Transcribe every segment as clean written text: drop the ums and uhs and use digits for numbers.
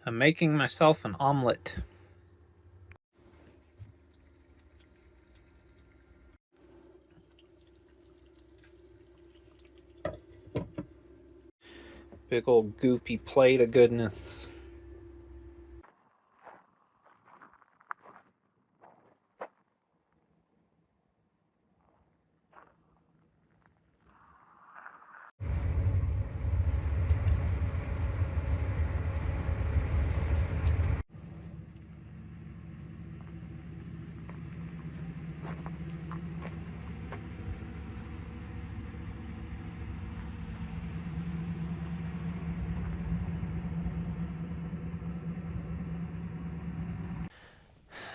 I'm making myself an omelet. Big old goopy plate of goodness.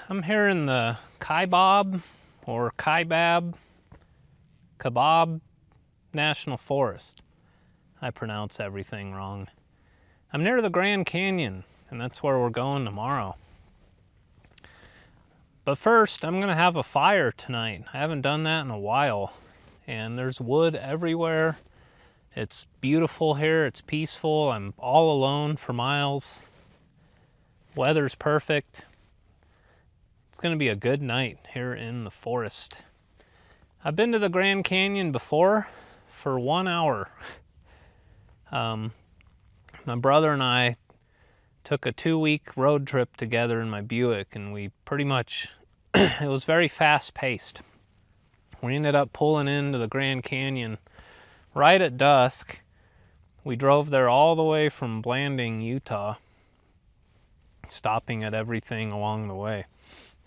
I'm here in the Kaibab National Forest. I pronounce everything wrong. I'm near the Grand Canyon, and that's where we're going tomorrow. But first, I'm gonna have a fire tonight. I haven't done that in a while, and there's wood everywhere. It's beautiful here, it's peaceful. I'm all alone for miles. Weather's perfect. It's gonna be a good night here in the forest. I've been to the Grand Canyon before for 1 hour. My brother and I took a 2-week road trip together in my Buick, and we pretty much, it was very fast paced. We ended up pulling into the Grand Canyon right at dusk. We drove there all the way from Blanding, Utah, stopping at everything along the way.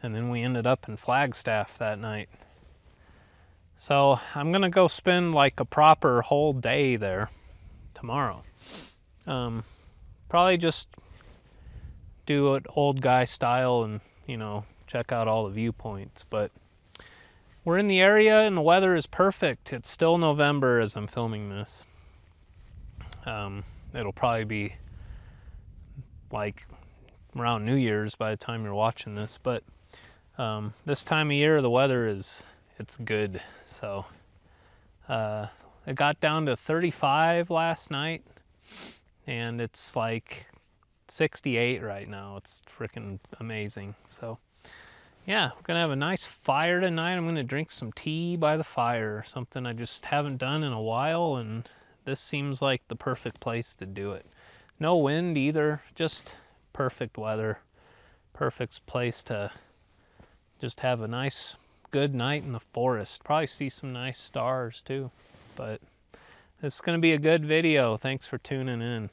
And then we ended up in Flagstaff that night. So I'm gonna go spend like a proper whole day there tomorrow. Probably just do it old guy style and, you know, check out all the viewpoints. But we're in the area and the weather is perfect. It's still November as I'm filming this. It'll probably be like around New Year's by the time you're watching this, but this time of year the weather it's good. So it got down to 35 last night, and it's like 68 right now. It's freaking amazing. So yeah, we're gonna have a nice fire tonight. I'm gonna drink some tea by the fire, something I just haven't done in a while, and this seems like the perfect place to do it. No wind either, just perfect weather, perfect place to just have a nice, good night in the forest. Probably see some nice stars too. But it's gonna be a good video. Thanks for tuning in.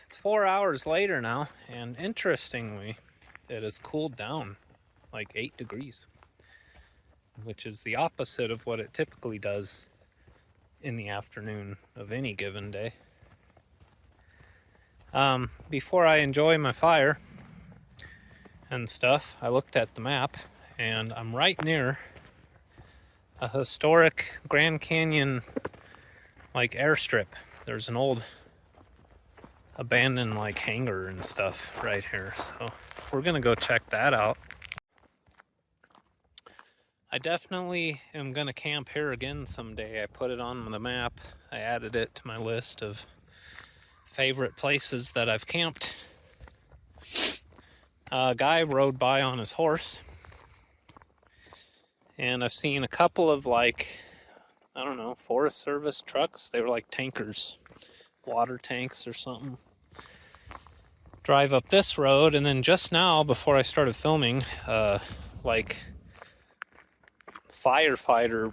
It's 4 hours later now, and interestingly, it has cooled down like 8 degrees, which is the opposite of what it typically does in the afternoon of any given day. Before I enjoy my fire and stuff, I looked at the map, and I'm right near a historic Grand Canyon like airstrip. There's an old abandoned like hangar and stuff right here, so we're gonna go check that out. I definitely am gonna camp here again someday. I put it on the map. I added it to my list of favorite places that I've camped. A guy rode by on his horse, and I've seen a couple of like, I don't know, Forest Service trucks. They were like tankers, water tanks or something, drive up this road, and then just now, before I started filming, like firefighter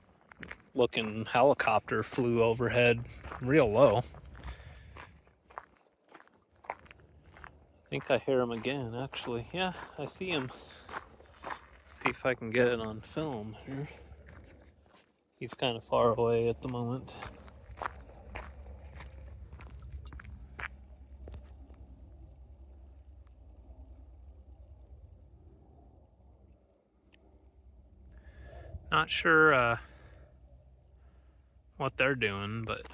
looking helicopter flew overhead real low. I think I hear him again, actually. Yeah, I see him. See if I can get it on film here. He's kind of far away at the moment. Not sure what they're doing, but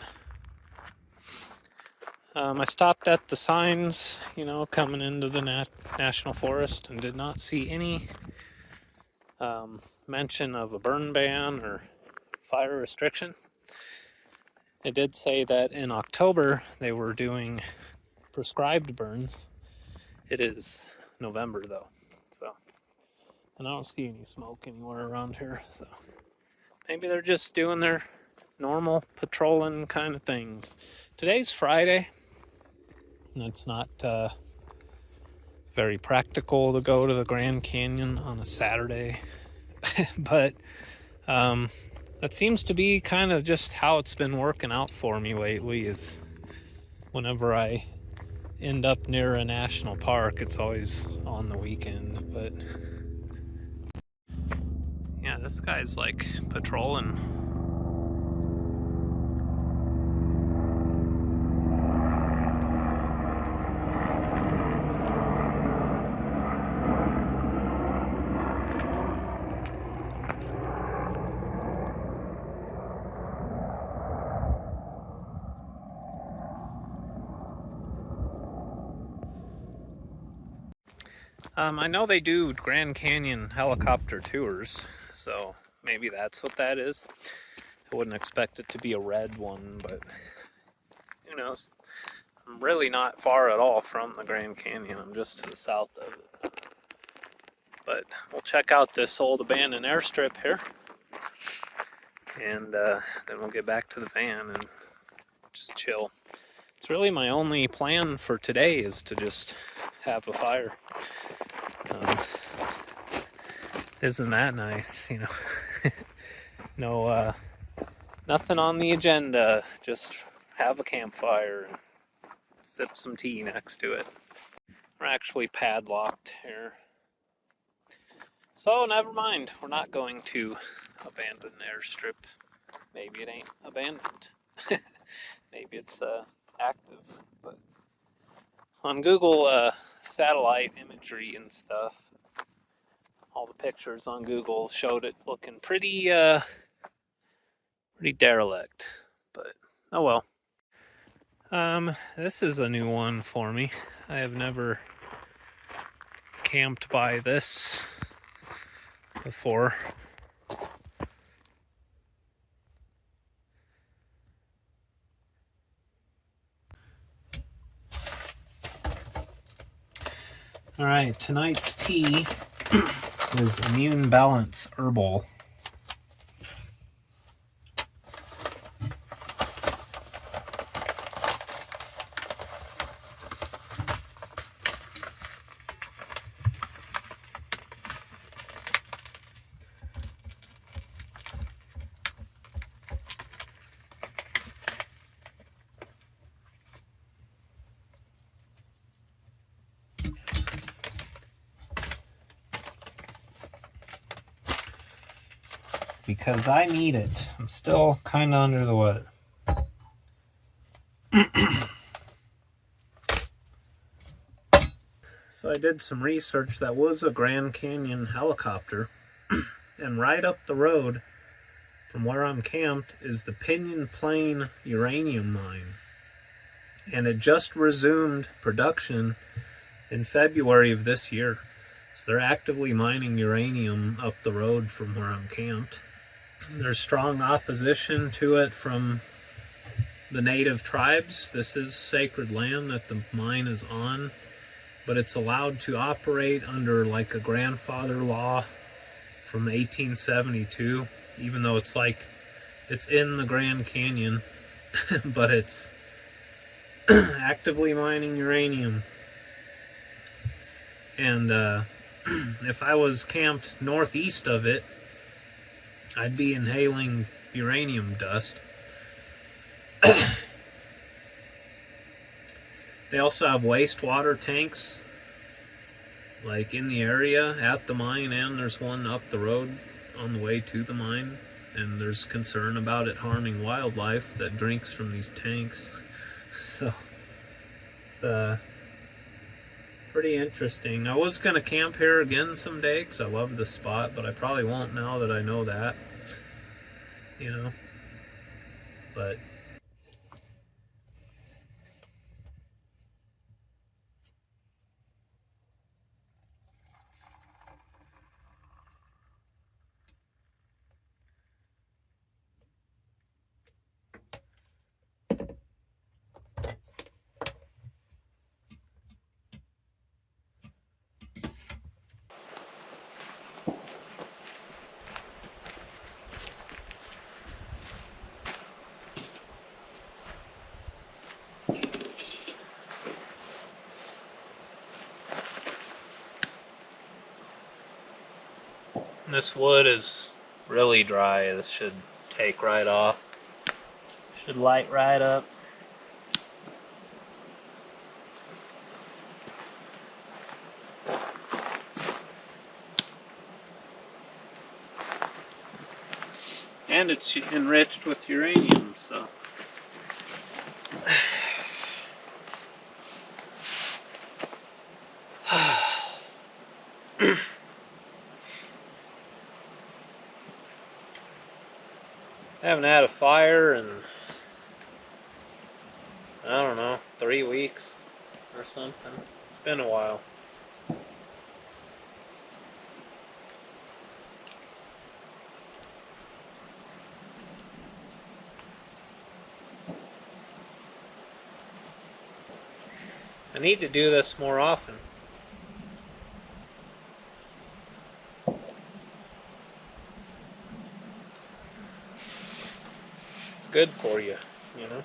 I stopped at the signs, you know, coming into the National Forest, and did not see any mention of a burn ban or fire restriction. It did say that in October they were doing prescribed burns. It is November though, so, and I don't see any smoke anywhere around here, so maybe they're just doing their normal patrolling kind of things. Today's Friday, and it's not very practical to go to the Grand Canyon on a Saturday, but that seems to be kind of just how it's been working out for me lately. Is whenever I end up near a national park, it's always on the weekend. But yeah, this guy's like patrolling. I know they do Grand Canyon helicopter tours, so maybe that's what that is. I wouldn't expect it to be a red one, but who knows. I'm really not far at all from the Grand Canyon. I'm just to the south of it. But we'll check out this old abandoned airstrip here, and then we'll get back to the van and just chill. It's really my only plan for today, is to just have a fire. Isn't that nice, you know? No, nothing on the agenda, just have a campfire and sip some tea next to it. We're actually padlocked here, so never mind. We're not going to abandon the airstrip. Maybe it ain't abandoned. Maybe it's active, but on Google satellite imagery and stuff, all the pictures on Google showed it looking pretty derelict, but oh well. This is a new one for me. I have never camped by this before. All right, tonight's tea is Immune Balance Herbal. Because I need it. I'm still kind of under the weather. So I did some research. That was a Grand Canyon helicopter. And right up the road from where I'm camped is the Pinyon Plain uranium mine. And it just resumed production in February of this year. So they're actively mining uranium up the road from where I'm camped. There's strong opposition to it from the native tribes. This is sacred land that the mine is on, but it's allowed to operate under like a grandfather law from 1872, even though it's in the Grand Canyon, but it's actively mining uranium. And if I was camped northeast of it, I'd be inhaling uranium dust. They also have wastewater tanks, like in the area at the mine, and there's one up the road on the way to the mine. And there's concern about it harming wildlife that drinks from these tanks. So it's pretty interesting. I was going to camp here again someday because I love this spot, but I probably won't now that I know that. You know? But this wood is really dry. This should take right off. Should light right up. And it's enriched with uranium, so. I haven't had a fire in, I don't know, 3 weeks or something. It's been a while. I need to do this more often. It's good for you, you know?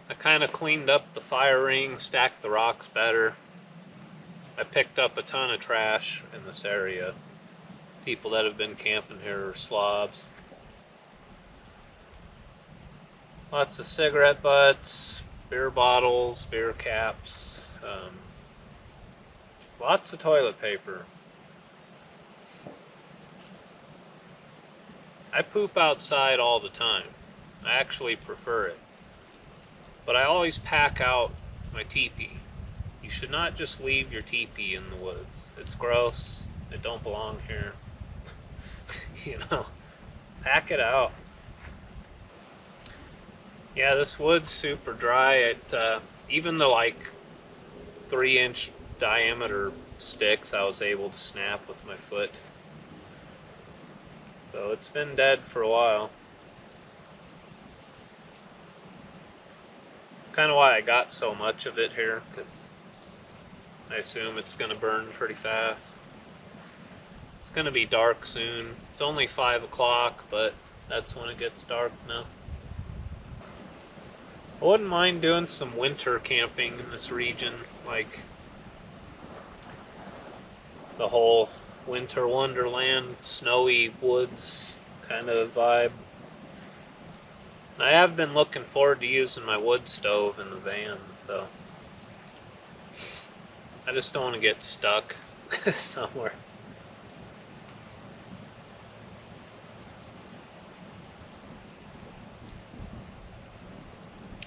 I kind of cleaned up the fire ring, stacked the rocks better. I picked up a ton of trash in this area. People that have been camping here are slobs. Lots of cigarette butts, beer bottles, beer caps, lots of toilet paper. I poop outside all the time. I actually prefer it. But I always pack out my teepee. You should not just leave your teepee in the woods. It's gross. It don't belong here. You know, pack it out. Yeah, this wood's super dry. Even the like 3-inch diameter sticks I was able to snap with my foot. So it's been dead for a while. It's kind of why I got so much of it here, because I assume it's going to burn pretty fast. It's going to be dark soon. It's only 5 o'clock, but that's when it gets dark now. I wouldn't mind doing some winter camping in this region, like the whole winter wonderland, snowy woods kind of vibe. I have been looking forward to using my wood stove in the van, so I just don't want to get stuck somewhere.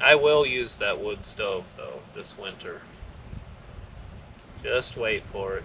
I will use that wood stove, though, this winter. Just wait for it.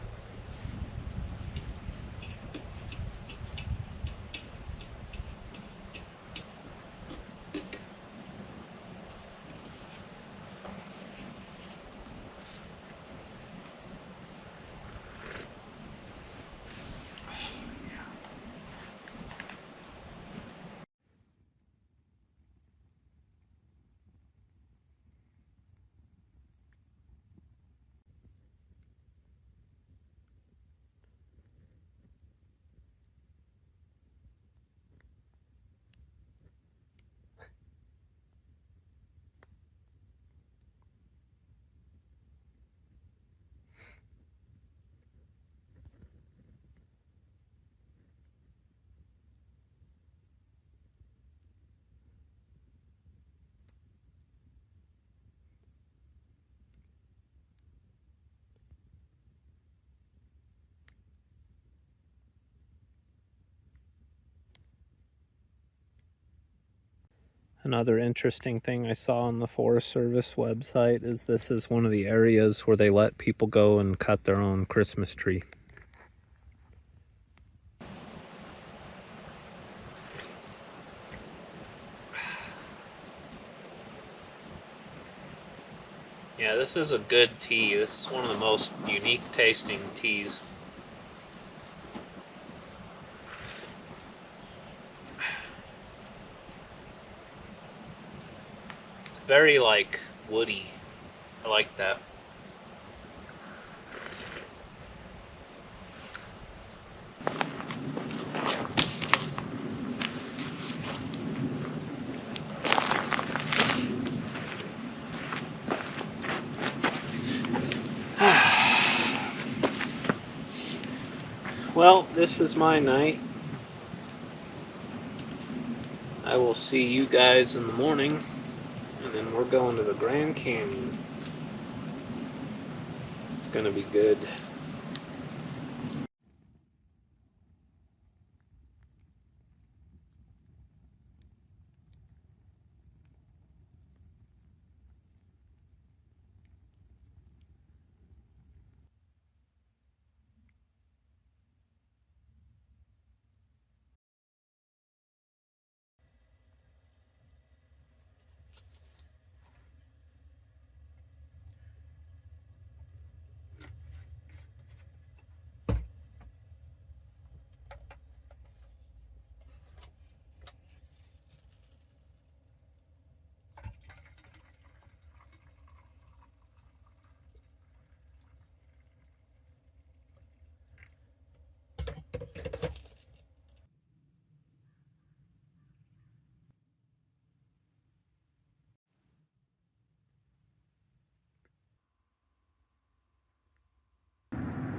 Another interesting thing I saw on the Forest Service website is this is one of the areas where they let people go and cut their own Christmas tree. Yeah, this is a good tea. This is one of the most unique tasting teas. It's very like woody. I like that. Well, this is my night. I will see you guys in the morning, and then we're going to the Grand Canyon. It's gonna be good.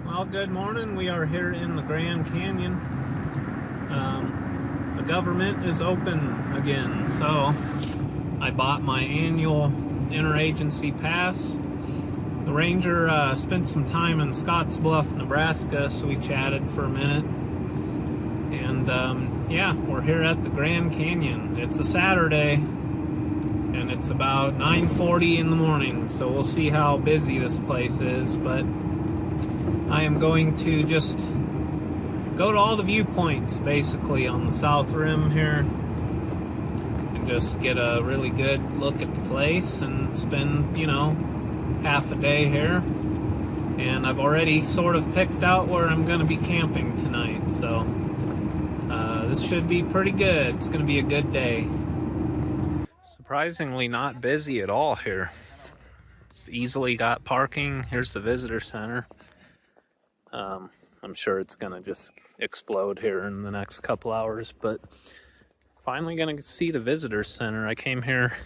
Well, good morning. We are here in the Grand Canyon. The government is open again, so I bought my annual interagency pass. The ranger spent some time in Scottsbluff, Nebraska, so we chatted for a minute. And yeah, we're here at the Grand Canyon. It's a Saturday, and it's about 9:40 in the morning, so we'll see how busy this place is, but I am going to just go to all the viewpoints basically on the south rim here and just get a really good look at the place and spend, you know, half a day here. And I've already sort of picked out where I'm going to be camping tonight, so this should be pretty good. It's going to be a good day. Surprisingly not busy at all here. It's easily got parking. Here's the visitor center. I'm sure it's gonna just explode here in the next couple hours, but finally gonna see the visitor center. I came here,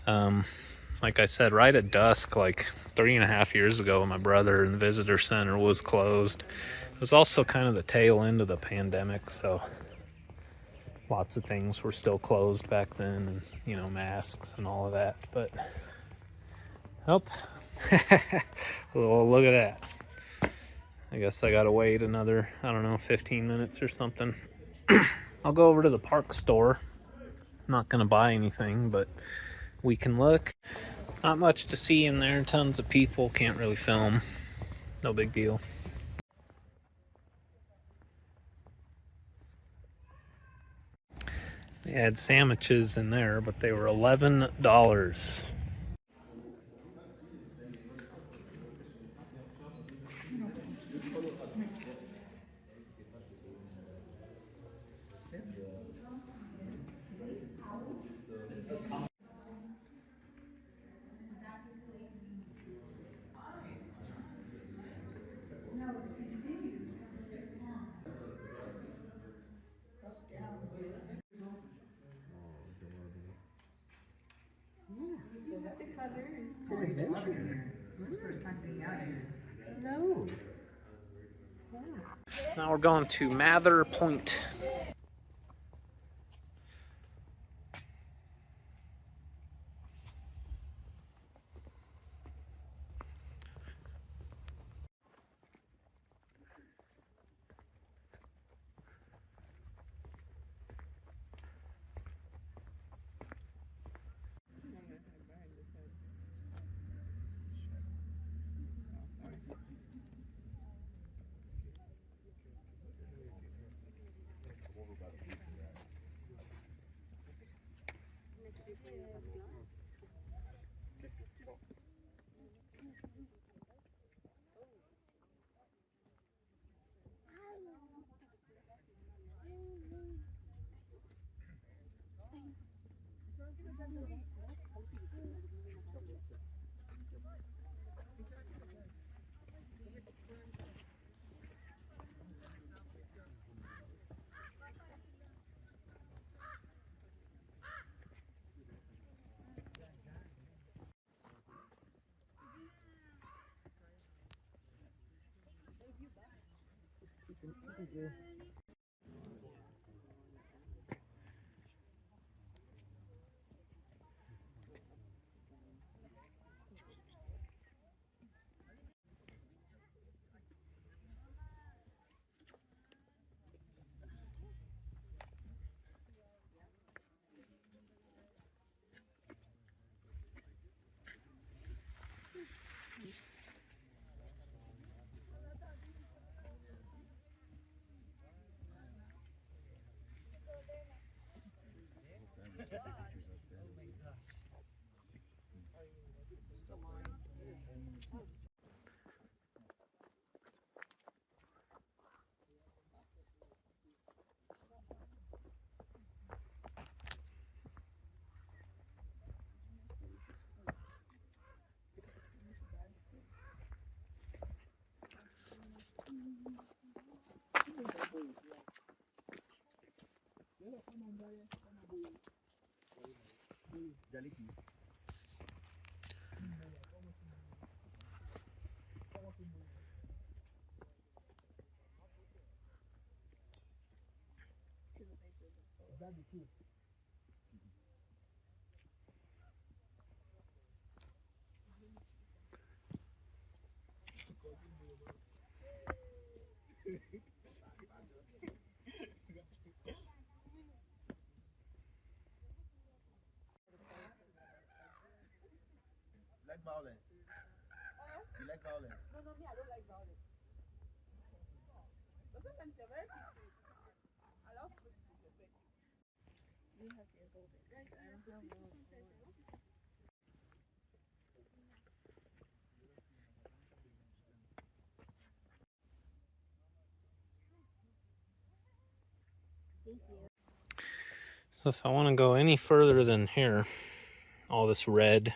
like I said, right at dusk, like 3.5 years ago. My brother, and the visitor center was closed. It was also kind of the tail end of the pandemic, so lots of things were still closed back then, and you know, masks and all of that. But oh, well, look at that. I guess I gotta wait another, I don't know, 15 minutes or something. I'll go over to the park store. I'm not gonna buy anything, but we can look. Not much to see in there, tons of people, can't really film. No big deal. They had sandwiches in there, but they were $11. It's an adventure. It's his first time being out here. No. Now we're going to Mather Point. Like violence? You like violence? No, no, me, I don't like violence. But sometimes you're very peaceful. I love people to respect you. You have to hold it. Guys, I have one. So if I want to go any further than here, all this red,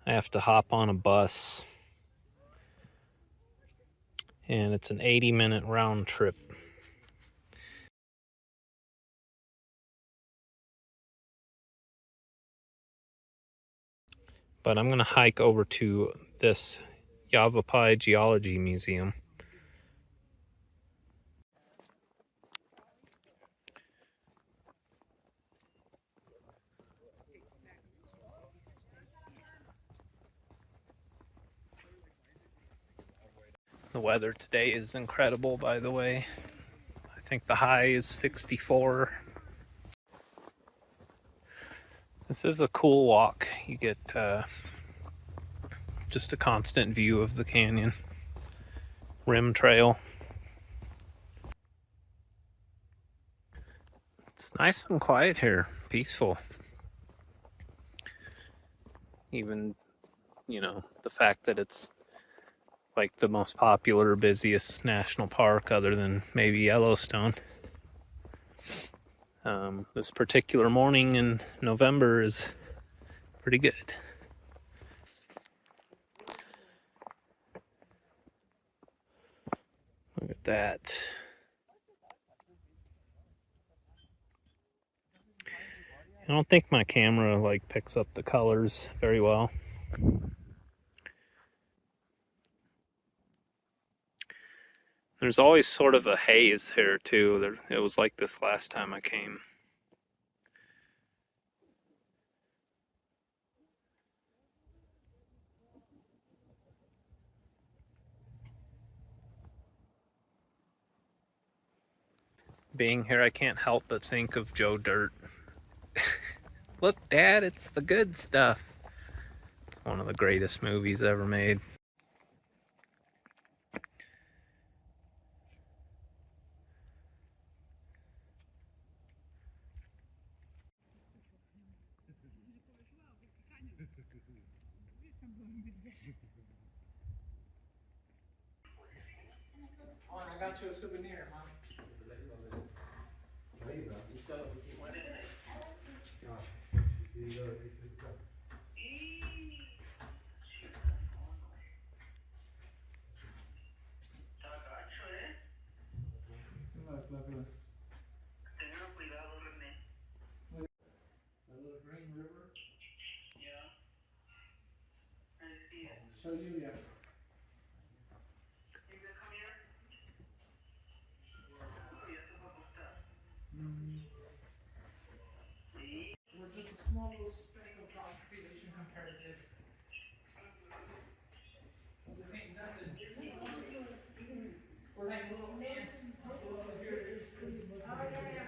I have to hop on a bus. And it's an 80-minute round trip. But I'm going to hike over to this Yavapai Geology Museum. The weather today is incredible, by the way. I think the high is 64. This is a cool walk. You get just a constant view of the canyon. Rim trail. It's nice and quiet here, peaceful. Even, you know, the fact that it's like the most popular, busiest national park other than maybe Yellowstone. This particular morning in November is pretty good. Look at that. I don't think my camera like picks up the colors very well. There's always sort of a haze here too. It was like this last time I came. Being here, I can't help but think of Joe Dirt. Look, Dad, it's the good stuff. It's one of the greatest movies ever made. Oh, and I got you a souvenir, huh? Show you, yeah. We're just a small little speck of God's creation compared to this. This ain't nothing. We're like little ants. Oh, here it is. Oh, yeah, yeah.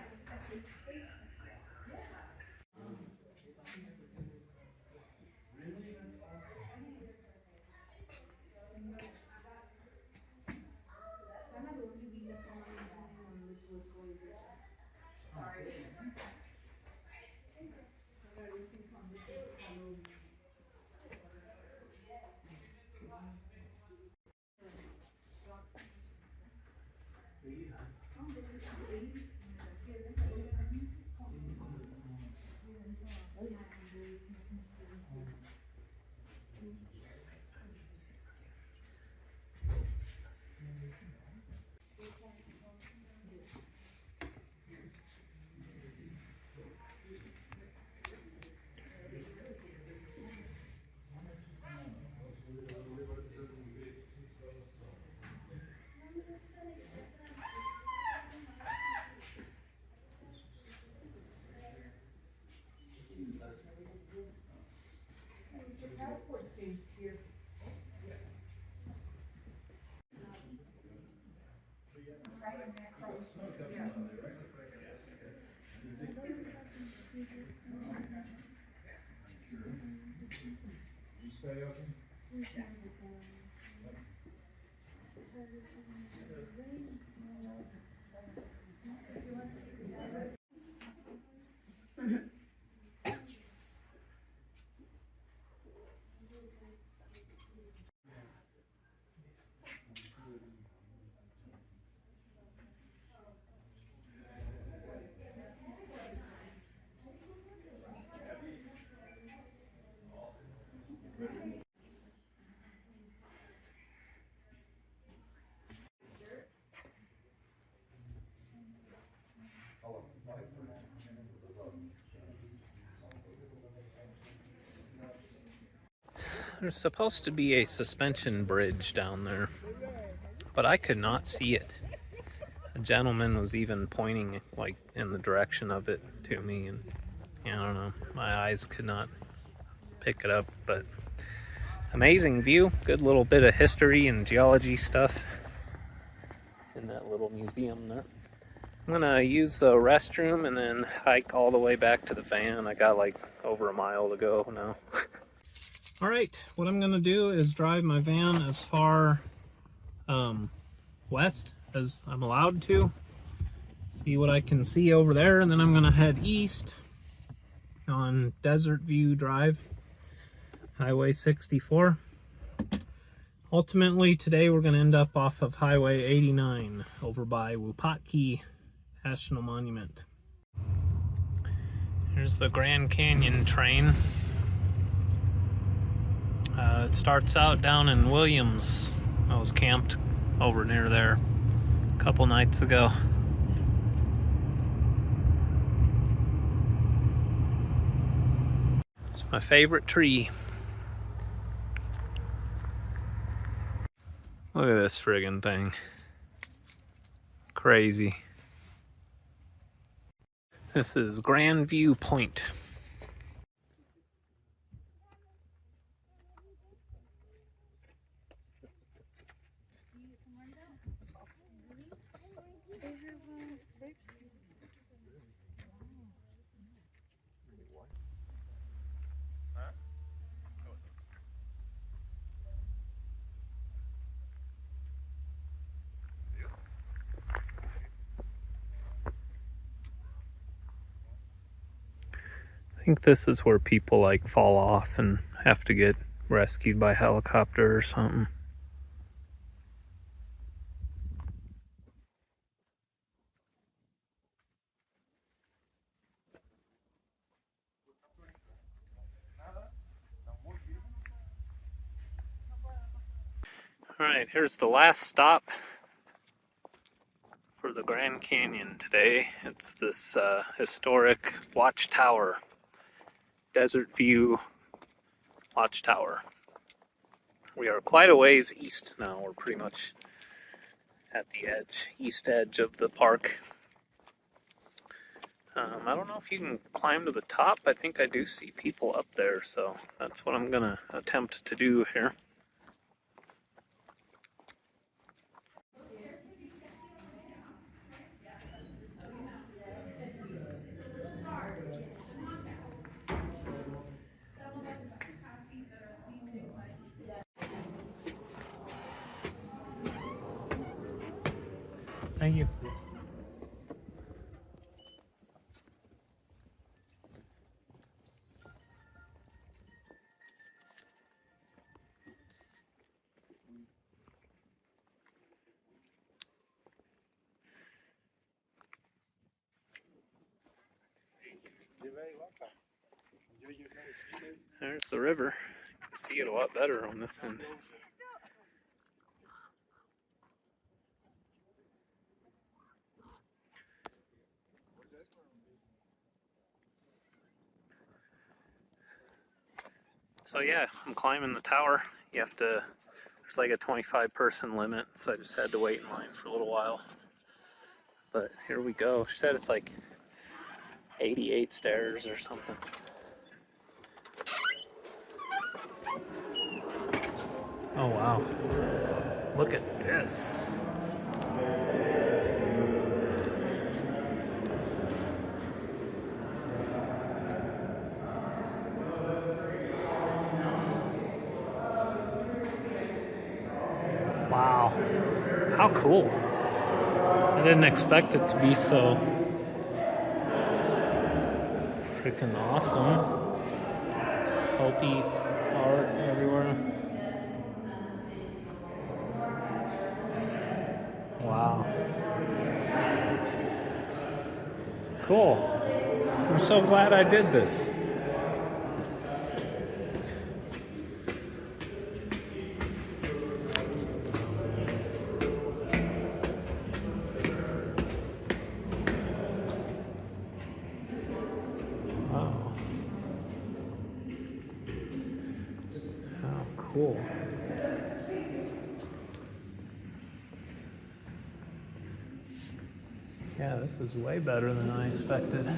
Your passport stays here. There's supposed to be a suspension bridge down there, but I could not see it. A gentleman was even pointing like in the direction of it to me, and I don't know, my eyes could not pick it up, but amazing view. Good little bit of history and geology stuff in that little museum there. I'm gonna use the restroom and then hike all the way back to the van. I got like over a mile to go now. All right, what I'm gonna do is drive my van as far west as I'm allowed to. See what I can see over there, and then I'm gonna head east on Desert View Drive, Highway 64. Ultimately, today we're gonna end up off of Highway 89 over by Wupatki National Monument. Here's the Grand Canyon train. It starts out down in Williams. I was camped over near there a couple nights ago. It's my favorite tree. Look at this friggin' thing. Crazy. This is Grand View Point. I think this is where people like fall off and have to get rescued by helicopter or something. Alright, here's the last stop for the Grand Canyon today. It's this historic watchtower, Desert View Watchtower. We are quite a ways east now. We're pretty much at the edge, east edge of the park. I don't know if you can climb to the top. I think I do see people up there, so that's what I'm gonna attempt to do here. Thank you. There's the river. You can see it a lot better on this end. So yeah, I'm climbing the tower. You have to, there's like a 25-person limit, so I just had to wait in line for a little while. But here we go. She said it's like 88 stairs or something. Oh wow. Look at this. Wow. How cool. I didn't expect it to be so freaking awesome. Hopi art everywhere. Wow. Cool. I'm so glad I did this. Wow. How cool. Yeah, this is way better than I expected.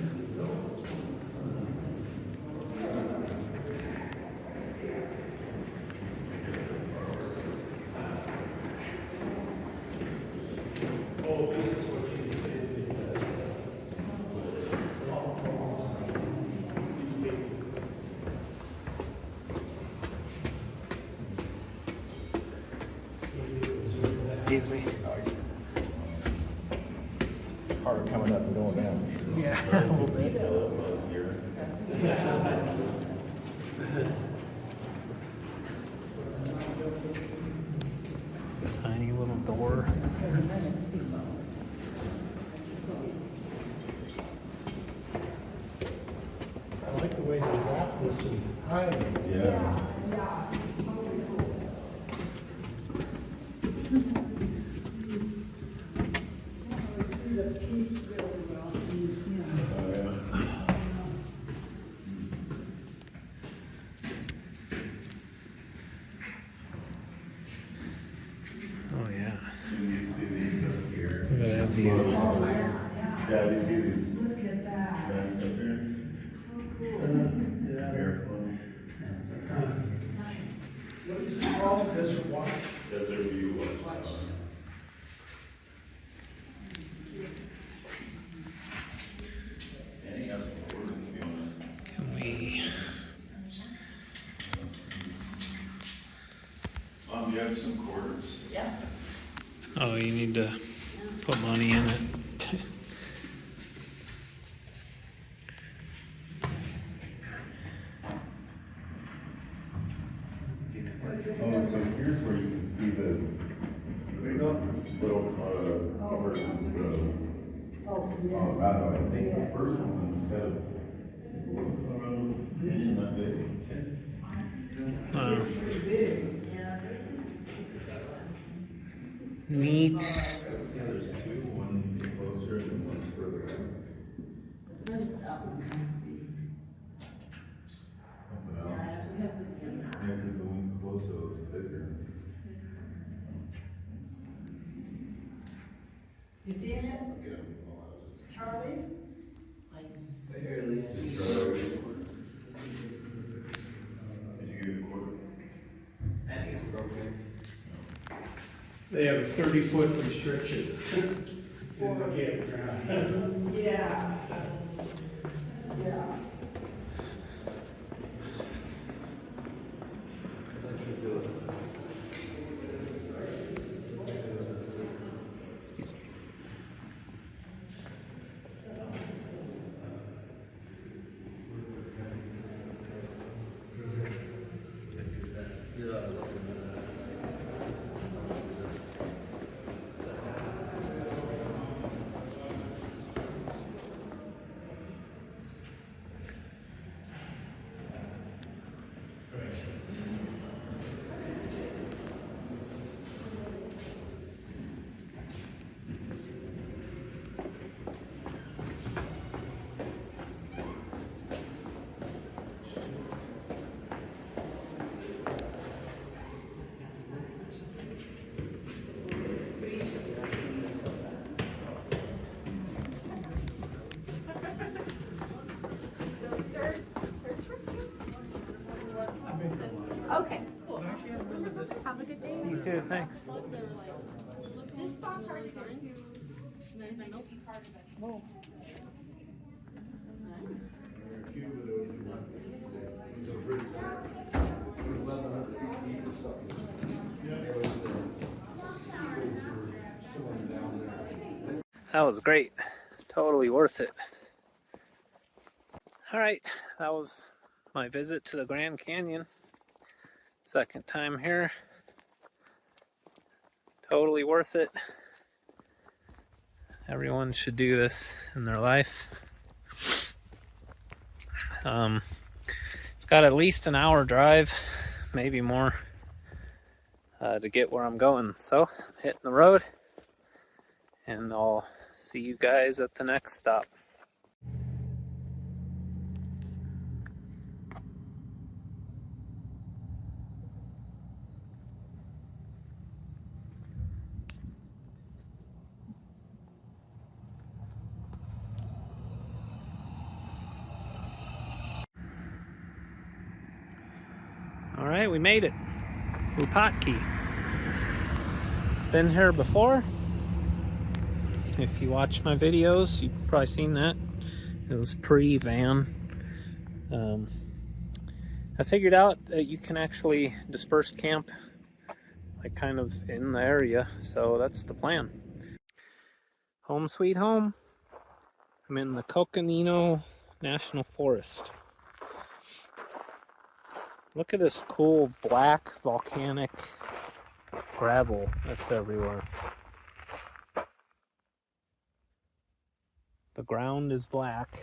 Excuse me. Harder coming up and going down. Yeah, a little bit. Tiny little door. I like the way they wrap this in time. Yeah. Oh yeah. You see these up here? Look at that view. Yeah, you see these vents up here? What is it called? Desert Watch? Desert View Watch. And he has some quarters if you want. Can we? Mom, do you have some quarters? Yeah. Oh, you need to put money in it. Oh, so here's where you can see the little covers is the Colorado. I think the first one instead of is a little Colorado Canyon that big. Neat. Yeah, there's two, one closer and one further out. Something else. Yeah, because the one closer looks bigger. You see it? Charlie? Barely. Just try to. Did you get a quarter? I think it's appropriate. They have a 30-foot restriction. Yeah. Yeah. Yeah. Excuse me. Okay, cool. Have a good day. You too, thanks. This box already got to my milky part of it. Whoa. That was great. Totally worth it. All right, that was my visit to the Grand Canyon. Second time here. Totally worth it. Everyone should do this in their life. I've got at least an hour drive, maybe more, to get where I'm going. So I'm hitting the road, and I'll see you guys at the next stop. All right, we made it. Upatki. Been here before. If you watch my videos, you've probably seen that. It was pre-van. I figured out that you can actually disperse camp like kind of in the area, so that's the plan. Home sweet home. I'm in the Coconino National Forest. Look at this cool black volcanic gravel that's everywhere. The ground is black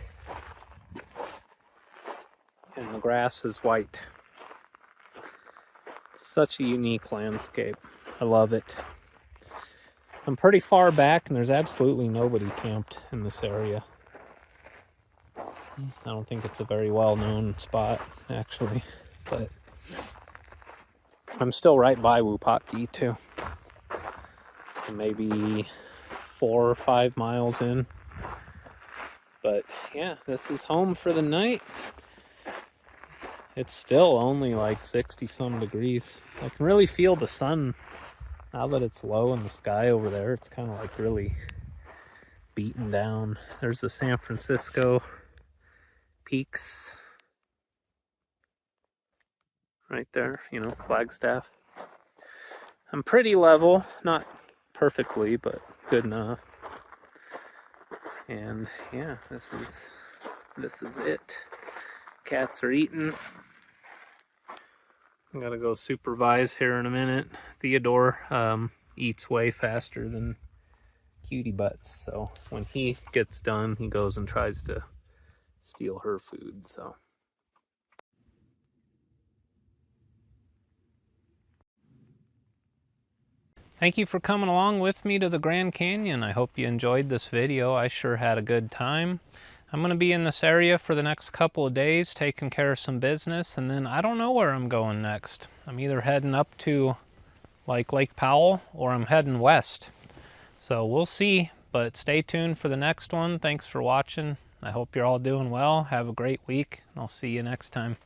and the grass is white. Such a unique landscape. I love it. I'm pretty far back and there's absolutely nobody camped in this area. I don't think it's a very well-known spot, actually, but I'm still right by Wupatki too. Maybe 4 or 5 miles in. But yeah, this is home for the night. It's still only like 60 some degrees. I can really feel the sun now that it's low in the sky over there. It's kind of like really beaten down. There's the San Francisco peaks right there, you know, Flagstaff. I'm pretty level, not perfectly, but good enough. And yeah, this is it. Cats are eating. I gotta go supervise here in a minute. Theodore eats way faster than Cutie Butts, so when he gets done, he goes and tries to steal her food. So. Thank you for coming along with me to the Grand Canyon. I hope you enjoyed this video. I sure had a good time. I'm going to be in this area for the next couple of days taking care of some business, and then I don't know where I'm going next. I'm either heading up to like Lake Powell or I'm heading west. So we'll see, but stay tuned for the next one. Thanks for watching. I hope you're all doing well. Have a great week, and I'll see you next time.